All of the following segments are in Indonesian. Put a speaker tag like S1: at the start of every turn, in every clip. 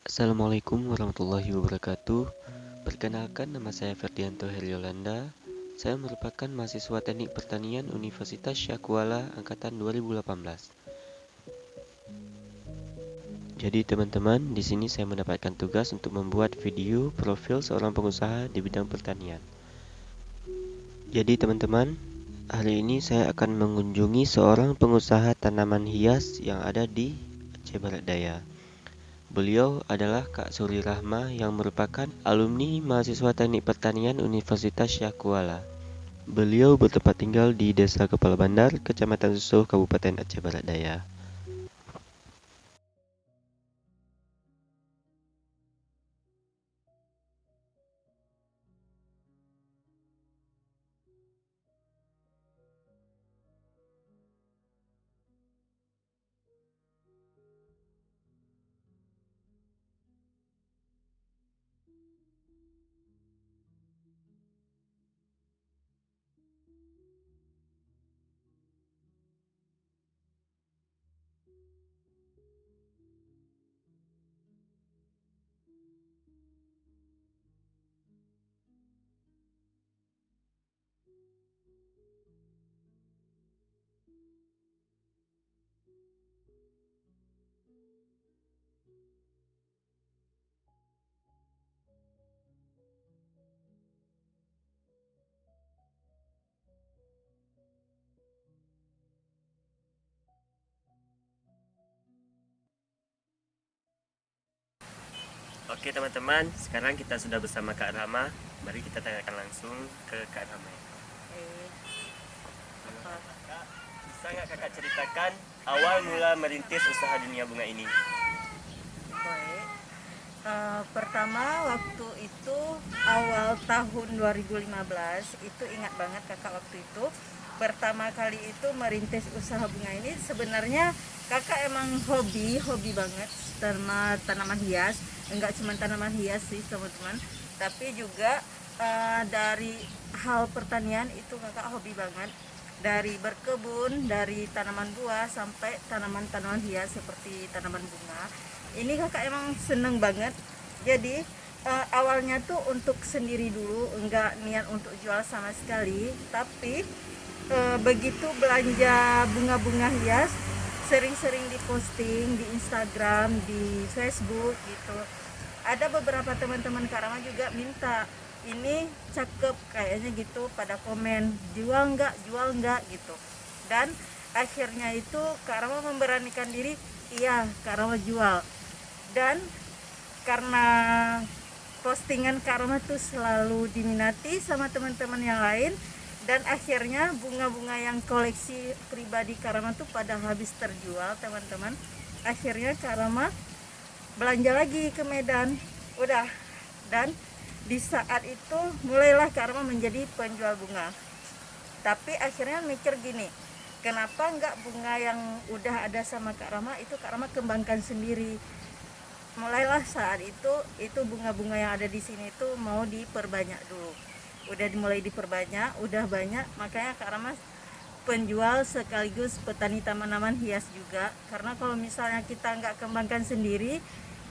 S1: Assalamualaikum warahmatullahi wabarakatuh. Perkenalkan, nama saya Ferdianto Heriolanda. Saya merupakan mahasiswa Teknik Pertanian Universitas Syakuala angkatan 2018. Jadi teman-teman, di sini saya mendapatkan tugas untuk membuat video profil seorang pengusaha di bidang pertanian. Jadi teman-teman, hari ini saya akan mengunjungi seorang pengusaha tanaman hias yang ada di Aceh Barat Daya. Beliau adalah Kak Suri Rahma yang merupakan alumni mahasiswa Teknik Pertanian Universitas Syakuala. Beliau bertempat tinggal di Desa Kepala Bandar, Kecamatan Susuh, Kabupaten Aceh Barat Daya. Oke teman-teman, sekarang kita sudah bersama Kak Rama. Mari kita tanyakan langsung ke Kak Rama. Kak, bisa nggak kakak ceritakan awal mula merintis usaha dunia bunga ini?
S2: Baik. Pertama waktu itu awal tahun 2015 itu ingat banget kakak waktu itu pertama kali itu merintis usaha bunga ini. Sebenarnya kakak emang hobi banget sama tanaman hias. Enggak cuma tanaman hias sih teman-teman, tapi juga dari hal pertanian itu kakak hobi banget, dari berkebun, dari tanaman buah sampai tanaman-tanaman hias seperti tanaman bunga. Ini kakak emang seneng banget. Jadi awalnya tuh untuk sendiri dulu, enggak niat untuk jual sama sekali. Tapi begitu belanja bunga-bunga hias, sering-sering diposting di Instagram, di Facebook gitu. Ada beberapa teman-teman Karama juga minta, ini cakep kayaknya gitu, pada komen jual nggak gitu. Dan akhirnya itu Karama memberanikan diri, iya Karama jual. Dan karena postingan Karma tuh selalu diminati sama teman-teman yang lain, dan akhirnya bunga-bunga yang koleksi pribadi Karma tuh pada habis terjual teman-teman. Akhirnya Karma belanja lagi ke Medan, udah. Dan di saat itu mulailah Karma menjadi penjual bunga. Tapi akhirnya mikir gini, kenapa nggak bunga yang udah ada sama Kak Rama itu Kak Rama kembangkan sendiri. Mulailah saat itu bunga-bunga yang ada di sini tuh mau diperbanyak dulu. Udah dimulai diperbanyak, udah banyak, makanya Kak Rama penjual sekaligus petani tanaman hias juga. Karena kalau misalnya kita nggak kembangkan sendiri,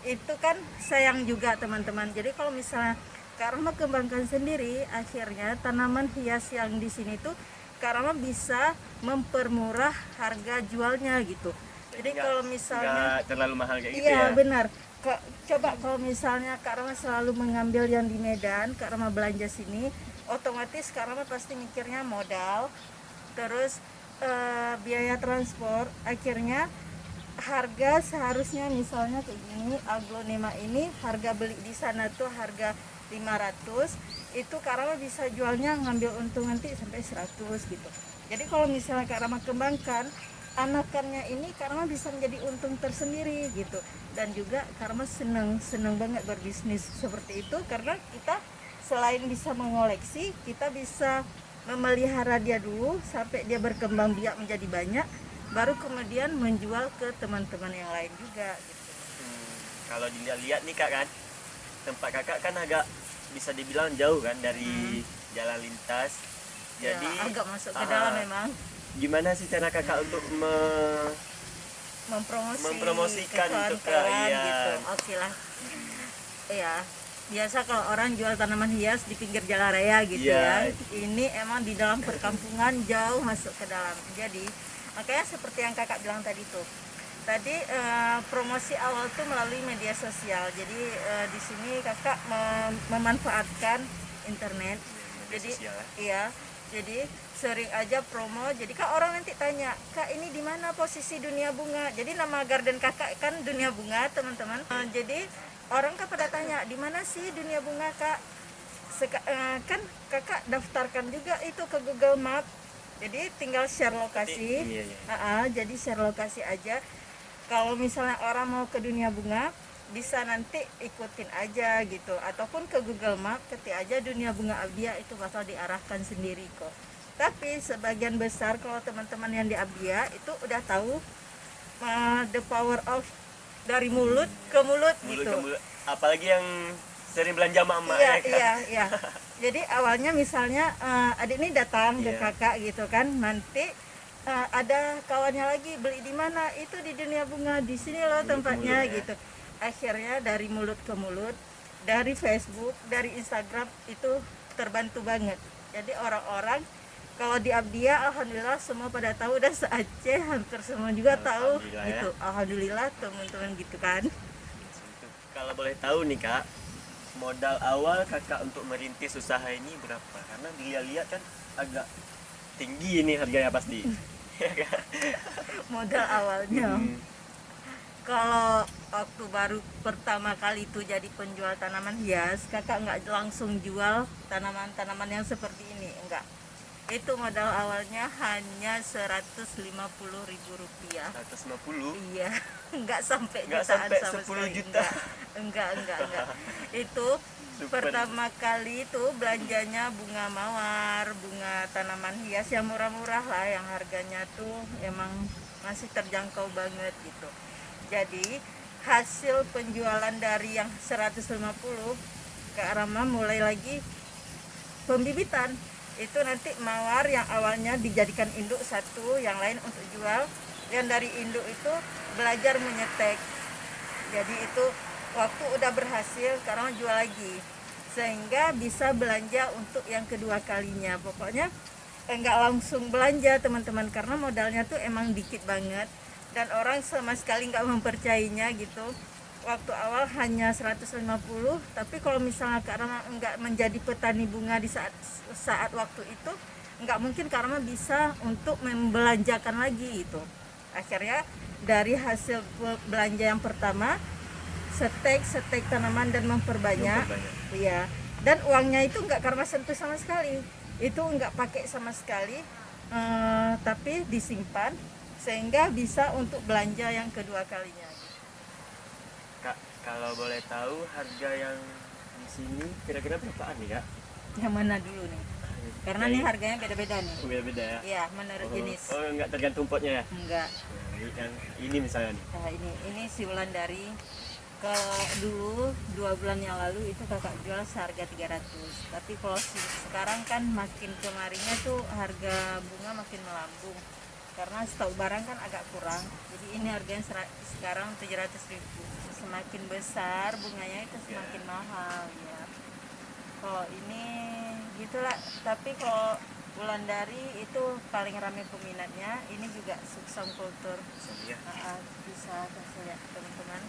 S2: itu kan sayang juga teman-teman. Jadi kalau misalnya Kak Rama kembangkan sendiri, akhirnya tanaman hias yang di sini tuh Kak Rama bisa mempermurah harga jualnya gitu. Jadi kalau misalnya
S1: Nggak terlalu mahal kayak gitu
S2: iya
S1: ya?
S2: benar. Coba kalau misalnya Kak Rama selalu mengambil yang di Medan, Kak Rama belanja sini, otomatis Kak Rama pasti mikirnya modal, terus biaya transport. Akhirnya harga seharusnya misalnya kayak gini, aglonema ini harga beli di sana tuh harga 500, itu Kak Rama bisa jualnya ngambil untung nanti sampai 100 gitu. Jadi kalau misalnya Kak Rama kembangkan anakannya ini, Kak Rama bisa menjadi untung tersendiri gitu. Dan juga Kak Rama seneng banget berbisnis seperti itu, karena kita selain bisa mengoleksi, kita bisa memelihara dia dulu sampai dia berkembang biak menjadi banyak, baru kemudian menjual ke teman-teman yang lain juga gitu.
S1: Kalau dilihat nih kak kan, tempat kakak kan agak bisa dibilang jauh kan dari jalan lintas.
S2: Ya,
S1: Jadi
S2: agak masuk ke dalam memang.
S1: gimana sih cara kakak untuk
S2: mempromosikan
S1: untuk
S2: kawan-kawan
S1: iya.
S2: gitu. Oke lah. Iya. Biasa kalau orang jual tanaman hias di pinggir jalan raya gitu
S1: Iya.
S2: ya. Ini emang di dalam perkampungan jauh masuk ke dalam. Jadi makanya seperti yang kakak bilang tadi tuh. Tadi promosi awal tuh melalui media sosial. Jadi di sini kakak memanfaatkan internet. Jadi
S1: Sosial, ya.
S2: iya. Jadi sering aja promo. Jadi kak orang nanti tanya, kak ini di mana posisi dunia bunga? Jadi nama garden kakak kan dunia bunga teman-teman. Jadi orang kan pada tanya di mana sih dunia bunga kak? Kan kakak daftarkan juga itu ke Google Map. Jadi tinggal share lokasi.
S1: Iya.
S2: Jadi share lokasi aja. Kalau misalnya orang mau ke dunia bunga, bisa nanti ikutin aja gitu, ataupun ke Google Map ketik aja dunia bunga Abdia, itu bakal diarahkan sendiri kok. Tapi sebagian besar kalau teman-teman yang di Abdia itu udah tahu the power of dari mulut ke mulut gitu.
S1: Ke mulut. Apalagi yang sering belanja mama
S2: Iya. Jadi awalnya misalnya adik ini datang ke kakak gitu kan, nanti ada kawannya lagi beli di mana, itu di dunia bunga, di sini loh tempatnya gitu. Akhirnya dari mulut ke mulut, dari Facebook, dari Instagram itu terbantu banget. Jadi orang-orang kalau di Abdia alhamdulillah semua pada tahu, dan se-Aceh hampir semua juga tahu gitu. Alhamdulillah teman-teman gitu kan.
S1: Kalau boleh tahu nih kak, modal awal kakak untuk merintis usaha ini berapa? Karena dilihat kan agak tinggi ini harganya pasti.
S2: Modal awalnya kalau waktu baru pertama kali itu jadi penjual tanaman hias, kakak nggak langsung jual tanaman-tanaman yang seperti ini, enggak. Itu modal awalnya hanya 150.000 rupiah.
S1: 150?
S2: Iya, nggak sampai
S1: Nggak
S2: jutaan
S1: sampai
S2: sama
S1: 10
S2: sekali.
S1: juta.
S2: Enggak. Itu pertama kali itu belanjanya bunga mawar, bunga tanaman hias yang murah-murah lah, yang harganya tuh emang masih terjangkau banget gitu. Jadi hasil penjualan dari yang 150 ke Arama mulai lagi pembibitan. Itu nanti mawar yang awalnya dijadikan induk satu, yang lain untuk jual. Yang dari induk itu belajar menyetek. Jadi itu waktu udah berhasil, sekarang jual lagi. Sehingga bisa belanja untuk yang kedua kalinya. Pokoknya enggak langsung belanja teman-teman, karena modalnya tuh emang dikit banget. Dan orang sama sekali nggak mempercayainya gitu. Waktu awal hanya 150, tapi kalau misalnya karena nggak menjadi petani bunga di saat waktu itu, nggak mungkin karena bisa untuk membelanjakan lagi itu. Akhirnya dari hasil belanja yang pertama, setek tanaman dan memperbanyak. Iya. Dan uangnya itu nggak karena sentuh sama sekali, itu nggak pakai sama sekali, tapi disimpan sehingga bisa untuk belanja yang kedua kalinya.
S1: Kak, kalau boleh tahu harga yang di sini kira-kira berapaan nih kak?
S2: Yang mana dulu nih? Karena nih harganya beda-beda nih.
S1: Beda-beda ya?
S2: Iya, menurut jenis.
S1: Oh, enggak tergantung potnya ya?
S2: Enggak.
S1: Yang ini misalnya nih.
S2: Nah, ini si Wulandari. Kalau dulu 2 bulan yang lalu itu kakak jual seharga 300. Tapi kalau sekarang kan makin kemarinya tuh harga bunga makin melambung. Karena stok barang kan agak kurang. Jadi ini harganya sekarang 700.000. Semakin besar bunganya itu semakin mahal ya. Kalau ini gitulah. Tapi kalau Wulandari itu paling ramai peminatnya. Ini juga Suksam Kultur. Bisa kasih lihat teman-teman.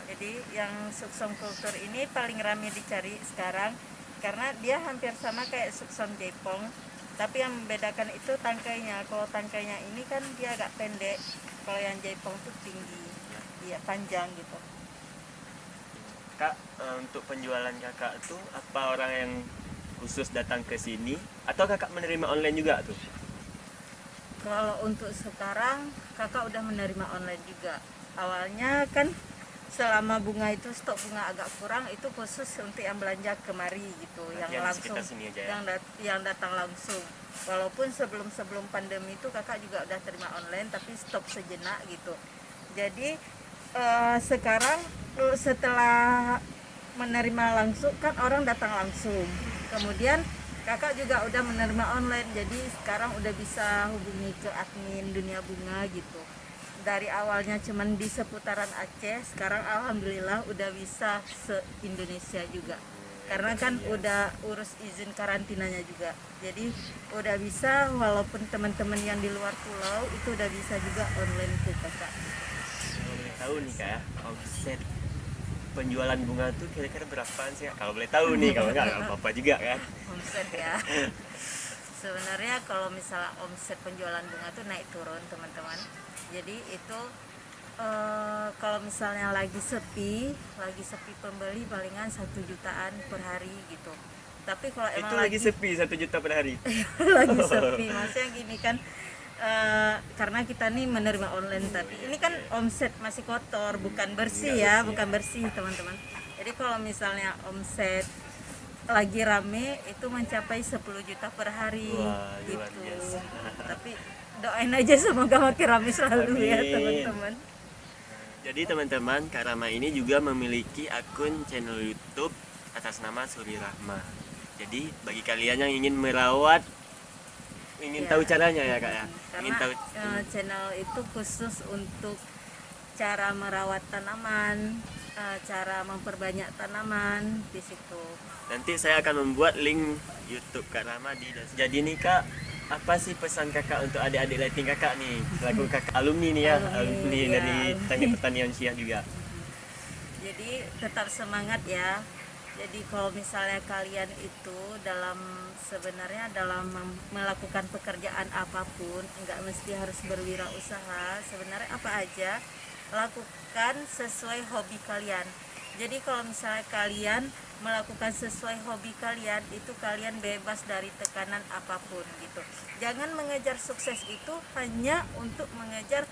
S2: Jadi yang Suksam Kultur ini paling ramai dicari sekarang karena dia hampir sama kayak Suksam Jaipong. Tapi yang membedakan itu tangkainya. Kalau tangkainya ini kan dia agak pendek. Kalau yang Jaipong tuh tinggi, iya panjang gitu.
S1: Kak, untuk penjualan kakak tuh apa orang yang khusus datang ke sini atau kakak menerima online juga tuh?
S2: Kalau untuk sekarang kakak udah menerima online juga. Awalnya kan selama bunga itu stok bunga agak kurang, itu khusus untuk yang belanja kemari gitu, yang langsung yang datang langsung. Walaupun sebelum pandemi itu kakak juga udah terima online, tapi stop sejenak gitu. Jadi sekarang setelah menerima langsung kan orang datang langsung. Kemudian kakak juga udah menerima online, jadi sekarang udah bisa hubungi ke admin Dunia Bunga gitu. dari awalnya cuman di seputaran Aceh, sekarang alhamdulillah udah bisa se-Indonesia juga. Karena kan udah urus izin karantinanya juga. Jadi udah bisa, walaupun teman-teman yang di luar pulau itu udah bisa juga online tuh kakak.
S1: Kalau boleh tahu nih Kak ya, omset penjualan bunga tuh kira-kira berapaan sih Kak? Kalau boleh tahu nih, kalau nggak apa-apa juga kan.
S2: Omset ya. Sebenarnya kalau misalnya omset penjualan bunga tuh naik turun teman-teman. Jadi itu kalau misalnya lagi sepi pembeli palingan 1 jutaan per hari gitu. Tapi kalau emang
S1: Itu lagi sepi 1 juta per hari.
S2: lagi sepi, maksudnya gini kan, karena kita nih menerima online, tapi ini kan omset masih kotor, bukan bersih ya, bukan bersih teman-teman. Jadi kalau misalnya omset lagi rame itu mencapai 10 juta per hari.
S1: Wah, luar
S2: gitu.
S1: biasa.
S2: Tapi doain aja semoga makin rame selalu ya
S1: Amin.
S2: teman-teman.
S1: Jadi teman-teman, Kak Rama ini juga memiliki akun channel YouTube atas nama Suri Rahma. Jadi bagi kalian yang ingin merawat, ingin
S2: Ya.
S1: tahu caranya ya Kak ya. Ingin
S2: Karena
S1: tahu
S2: channel itu khusus untuk cara merawat tanaman, cara memperbanyak tanaman di situ.
S1: nanti saya akan membuat link YouTube Kak Rama di deskripsi. Jadi nih Kak, apa sih pesan Kakak untuk adik-adik lighting Kakak nih, selaku Kakak alumni nih ya, alumni
S2: ya,
S1: dari
S2: alumni.
S1: Teknik Pertanian Syah juga.
S2: Jadi tetap semangat ya. Jadi kalau misalnya kalian itu sebenarnya dalam melakukan pekerjaan apapun, nggak mesti harus berwirausaha. Sebenarnya apa aja lakukan sesuai hobi kalian. Jadi kalau misalnya kalian melakukan sesuai hobi kalian, itu kalian bebas dari tekanan apapun gitu. Jangan mengejar sukses itu hanya untuk mengejar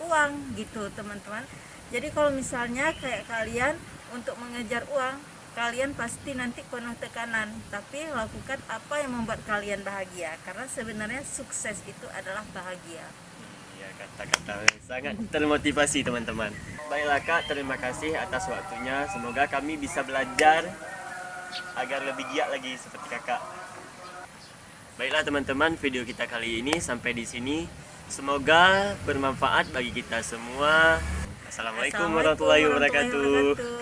S2: uang gitu teman-teman. Jadi kalau misalnya kayak kalian untuk mengejar uang, kalian pasti nanti penuh tekanan, tapi lakukan apa yang membuat kalian bahagia, karena sebenarnya sukses itu adalah bahagia.
S1: Ya, kata-kata sangat termotivasi teman-teman. Baiklah Kak, terima kasih atas waktunya. Semoga kami bisa belajar agar lebih giat lagi seperti Kakak. Baiklah teman-teman, video kita kali ini sampai di sini. Semoga bermanfaat bagi kita semua. Assalamualaikum warahmatullahi wabarakatuh.